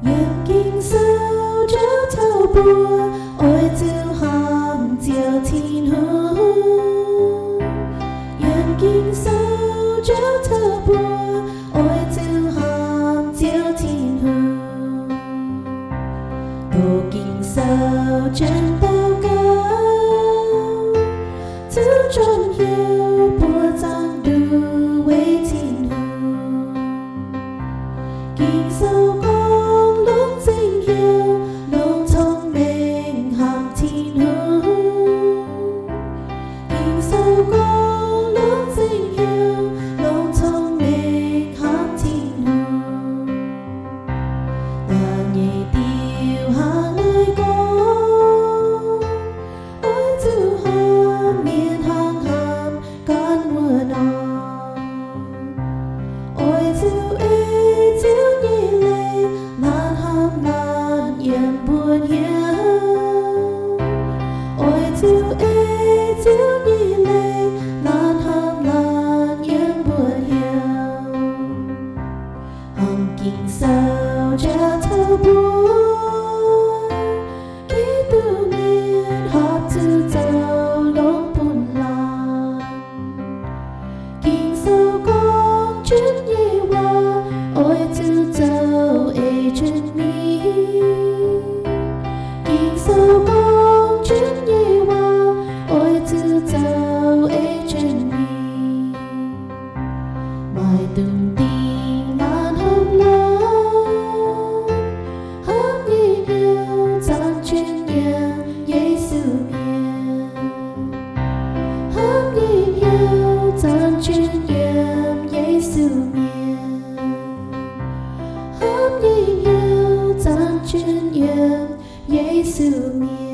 Yên kinh sao trở thâu bùa ôi tiêu hòm diệu thiên hương. Yên kinh sao trở thâu bùa ôi tiêu hòm diệu thiên hương. Tổ kinh sao chân bao cao thứ tròn hiếu bùa giang đủ quê thiên hương. Kinh sao con lúc dinh hiếu lúc thông minh hàm thiên hương. Kinh sao con lúc dinh hiếu lúc thông minh hàm thiên hương. Ta nhảy tiêu hàng nơi con ôi tiêu hàm miền hàng hàm con mùa non. Ôi tiêu ê tiêu nhị lệ lan hàm lan yên buồn hiếu. Ôi tiêu ê tiêu nhị lệ lan hàm lan yên buồn hiếu. Hồng kinh sao cha thâu buồn ký tu miền họp tư dâu lúc buồn lòng. Kinh sao con chân nhị hoa ôi tư dâu ê chân mi. Kinh sao con chân nhị hoa ôi tư dâu ê chân mi. Mai từng tình lan hâm lan hâm nhìn yêu gian chuyên nhang Giê-xu miền. Hâm nhìn yêu gian chuyên nhang Giê-xu miền. Hâm nhìn yêu gian chuyên nhang Giê-xu miền.